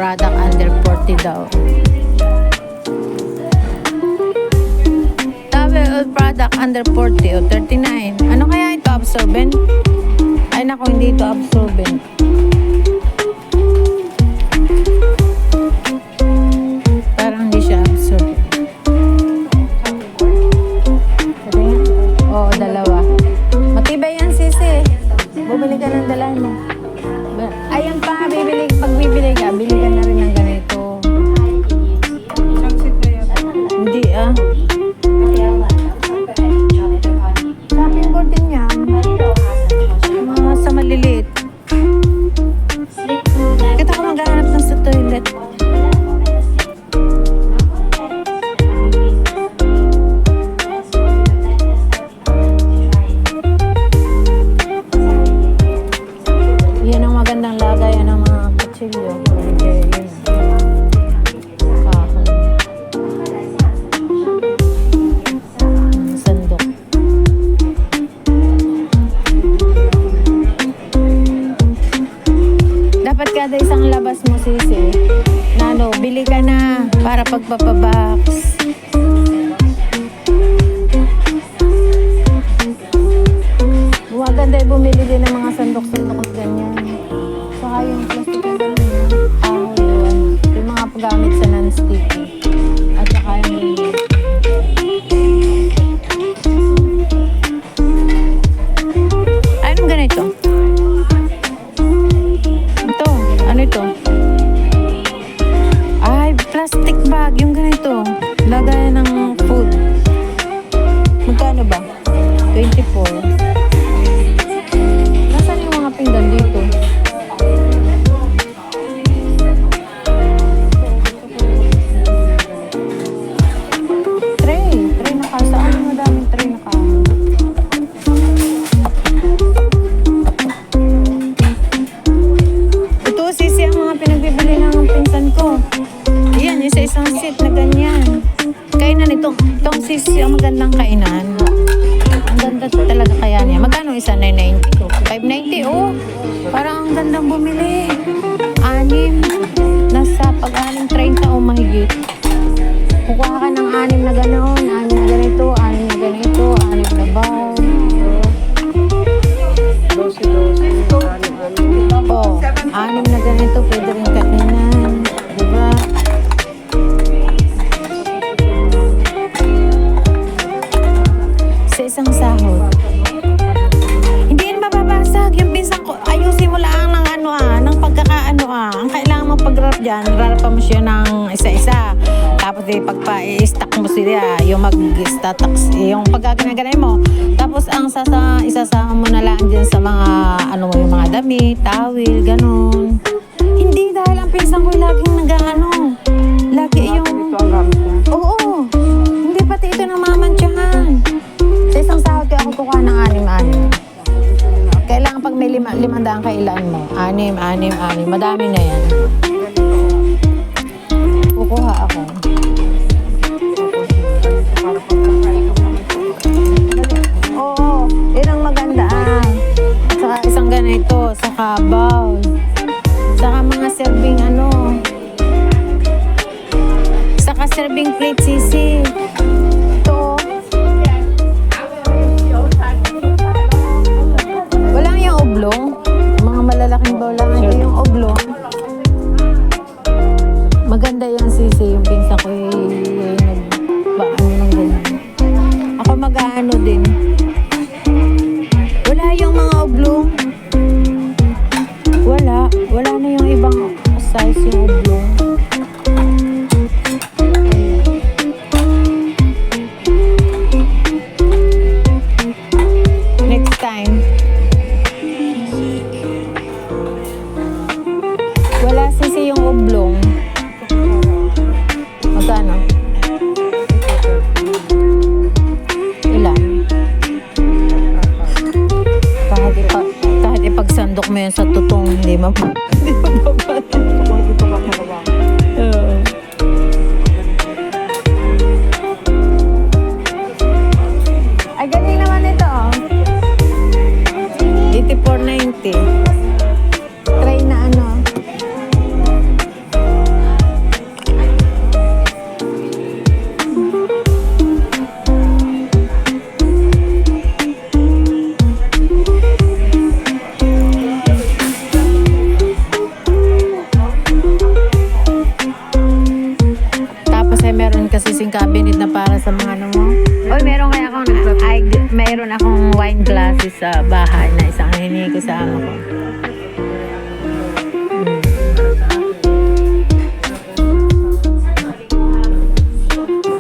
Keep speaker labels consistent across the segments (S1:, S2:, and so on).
S1: product under 40 daw. Towel all product under 40 o 39. Ano kaya ito? Absorbent? Ay naku, hindi ito absorbent. Parang hindi siya absorbent. Oo, dalawa. Matibay yan, sisi. Bumili ka ng dalahan mo. Ayan pa, pag bibili ka, bili ka na rin ng ganito. Hindi Shopping board din yan. Mga sa maliliit. Kita ko maghahanap ng sa toilet. Yan ang magandang lagayan ng mga kutsilyo. Sandok. Dapat kada isang labas mo, sisi, na bili ka na para pagpapabox. Maganda bumili din ng mga sandok-sandok at ganyan. Saka yung plastic na ganyan. Yung mga paggamit sa non-sticky. At saka yung anong ganito? Ito. Ano ito? Ay, plastic bag. Yung ganito. Lagayan ng food. Magkano ba? 24. Pinggan dito. Tray na ka. Saan yung madaming tray na ka? Ito, sisi, ang mga pinagbibili ng pinsan ko. Yan, yung sa isang seat na ganyan. Kainan ito. Itong sisi, ang magandang kainan. Ang ganda talaga kaya niya. Magkano isa? 990? 590? Oh, parang ang gandang bumili. 6. Nasa pag-6, 30 o mahigit. Kukuha ka ng 6 na gano'n. 6 na ganito, 6 na ganito, 6 na bowl. 12. Oh, 6 na ganito. Pwede rin kainan. Diba? Sa isang sahod. Hindi yan mababasag. Yung pinsan ko, ayusin mo lang ng ng pagkakaano Ang kailangan mo pag-wrap dyan, wrap mo siya ng isa-isa. Tapos pagpa-i-stack mo sila, yung mag-statax, yung pagkaganay mo. Tapos ang isasama mo na lang dyan sa mga, yung mga damit, tawil, ganun. Hindi, dahil ang pinsan ko laging lagi yung, oo, hindi pati ito namamantsahan. Sa isang sahod kaya ako kukuha ng 6. Kailangan pag may 500 kailan mo. 6. Madami na yan. Kukuha ako. Oo, yun ang maganda. Saka isang ganito, saka bowl. Saka mga serving Saka serving plate, sisi. Ito. Walang yung oblong. Mga malalaking bowl lang. Ito yung oblong. Maganda yan, sisi. Yung pinsa ko nagbaano ng ganyan. Ako mag-aano din. Wala yung mga oblong. Wala na yung ibang size yung oblong. Next time. Wala sisi yung oblong. Magkano? Ilan? Kahit ipagsandok mo yan sa tutong, hindi mapapalito. Ay, galing naman ito, oh. 84.90. Try na dressing cabinet na para sa mga ano mo. Oy, meron akong wine glasses sa bahay na isang hiningi ko sa amo ko.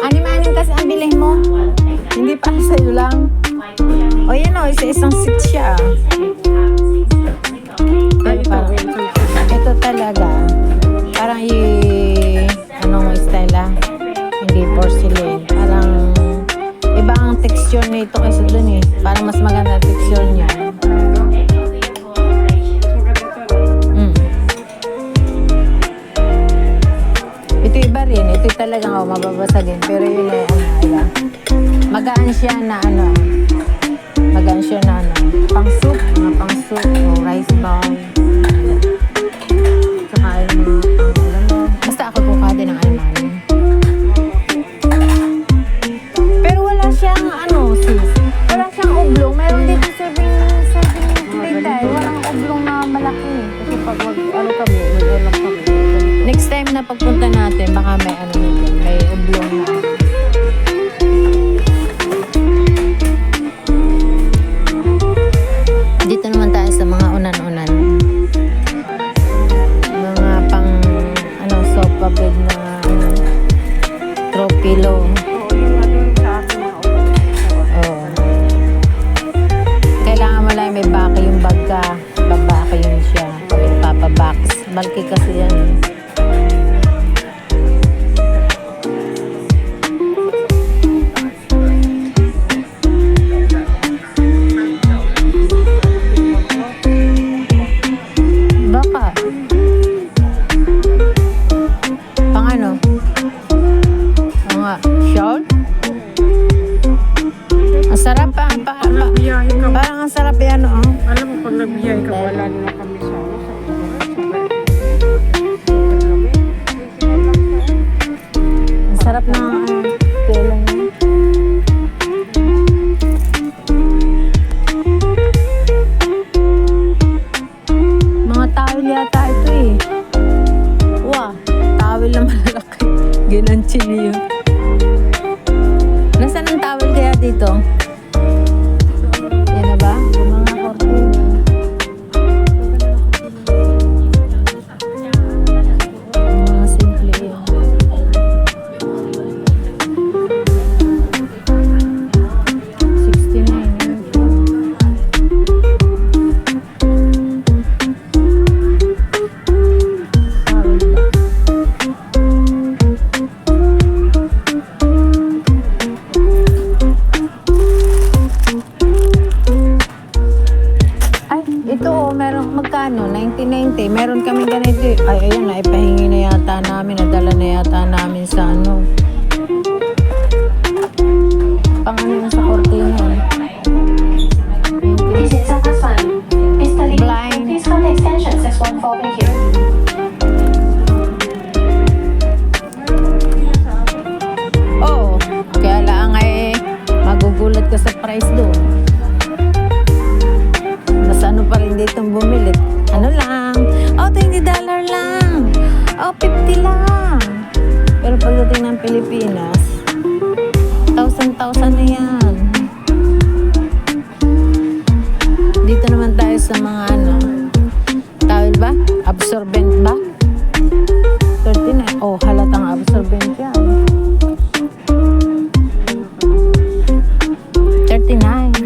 S1: Anim-anim kasi ang bilhin mo. Hindi pa sa'yo lang. O yan o, isa-isang seat siya. Pero parang, ito talaga, parang anong style hindi porcelain. Parang, iba ang texture nito kasi dun parang mas maganda texture niya. Ito iba rin. Ito talagang mababasagin. Pero yun magaan siya na magaan siya na pang soup, mga pang soup o rice bowl. Saka yung mga basta ako kukuha din ng almanin. Pero wala siyang sis. Wala siyang oblong. Meron dito serving plate walang oblong na malaki.
S2: Kasi pag kami, mag-alam kami.
S1: Next time na pagpunta natin, baka may may oblong na. Dito naman tayo sa mga unan-unan. Mga pang sofa bed na throw pillow. Kailangan mo lang may vacuum bag ka. Babacuum siya. Pag ipapabox. Malaki kasi yan. Parang ang sarap yan,
S2: Alam mo, pag nabiyay ka, wala na kami sa
S1: ang sarap ng tela niya. Mga towel yata ito Wow, towel na malalaki. Ginansin niyo. Nasaan ang towel kaya dito? Magkano? 1990. Meron kami ganito. Ay, ayun na. Ipahingi na yata namin. Nadala na yata namin sa pang sa cortina.
S3: This is a sign. Mr. Lee, please call the extension 614 here.
S1: Oo. Kaya lang magugulat ka sa price doon. Pa rin dito bumili. Lang? $20 lang. $50 lang. Pero pagdating ng Pilipinas, 1,000 na yan. Dito naman tayo sa mga towel ba? Absorbent ba? 39. Oh, halatang absorbent yan. 39.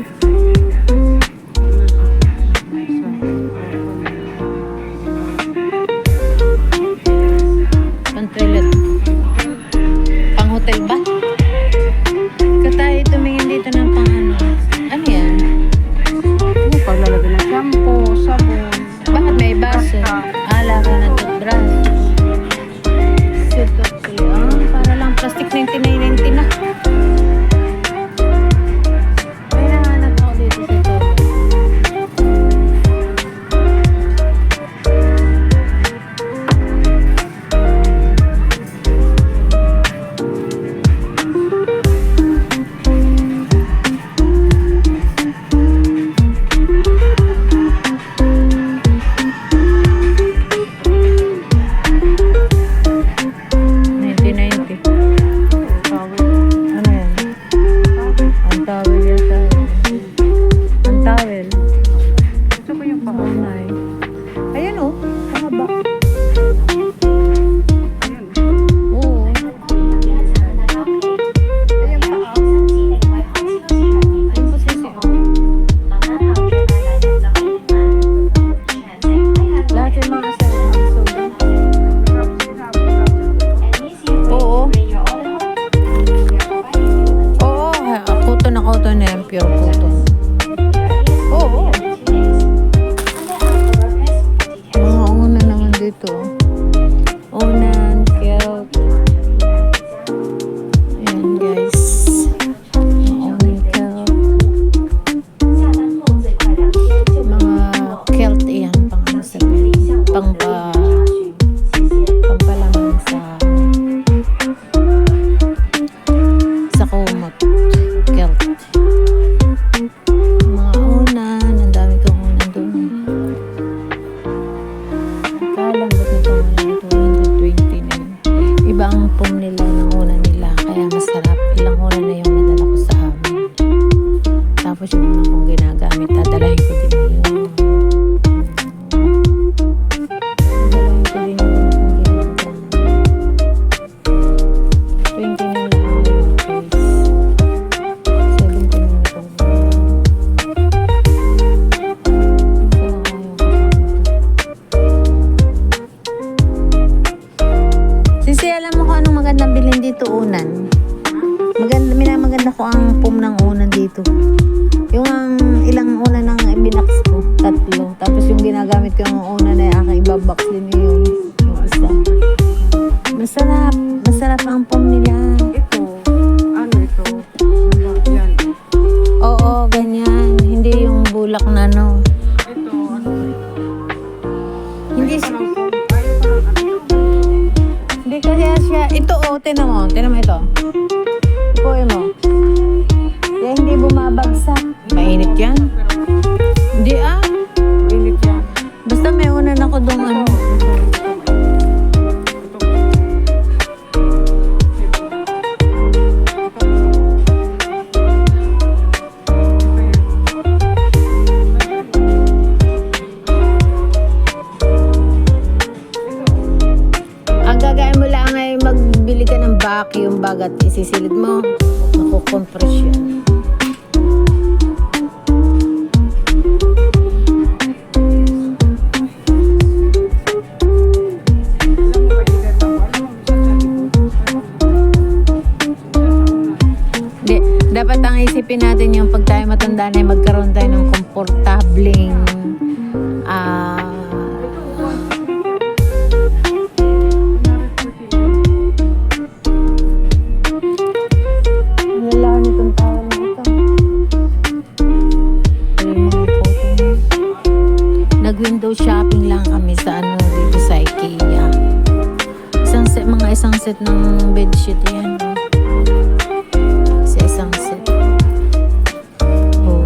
S1: Pang-hotel ba? Katay tumingin dito ng ano yan?
S2: Paglalagay ng shampoo, sabon.
S1: Bakit may baso? Ala ko ng toothbrush. Sito sila. Para lang plastic 99.90 na. May nahanap ako dito sa ito. dito. Unan, Kilt. Ayan guys. Unan, Kilt. Mga Kilt yan. Pang ano sabi. Pampalaman sa kumot. Kilt. Mga unan. Ang dami kong unan doon. Kalambot nito unan. 220 na yun. Iba ang pum nila ng unan nila. Kaya masarap. Ilang unan na yung nadala ko sa amin. Tapos yung unan kong ginagamit. Dadalahin ko din yun. Dadalahin ko din yung unan kong ginagamit. 20 na lang yung guys. 17 na itong unan. Sisi, alam mo kung anong magandang bilhin dito unan? Maganda ko ang pum ng unan dito. Yung ang ilang unan ng binax ko, 3. Tapos yung ginagamit ko yung unan na aking ibabox din yung isa. Masarap ang pum nila.
S2: Ito, ano ito? Yan.
S1: Oo, ganyan. Hindi yung bulak na ano.
S2: Ito, ano?
S1: Hindi
S2: Parang, ayaw parang ano?
S1: Hindi kaya siya. Ito tinan mo ito. Ipuin mo. Kaya hindi bumabagsak. Mainit yan? Hindi
S2: Mainit yan.
S1: Basta may unan ako doon ano. Ang gagawin mo lang ay magbili ka ng vacuum bag at isisilid mo. Makukompress yan. Hindi, dapat ang isipin natin yung pag tayo matanda na magkaroon tayo ng komportabling wala nitong tawag nito. Nag-window shopping lang kami sa ano dito sa IKEA. Isang set ng bedsheet yan. Sa isang set. Oh.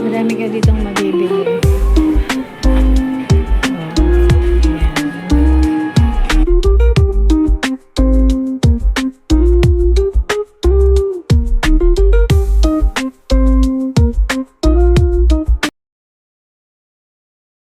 S1: Marami ka ditong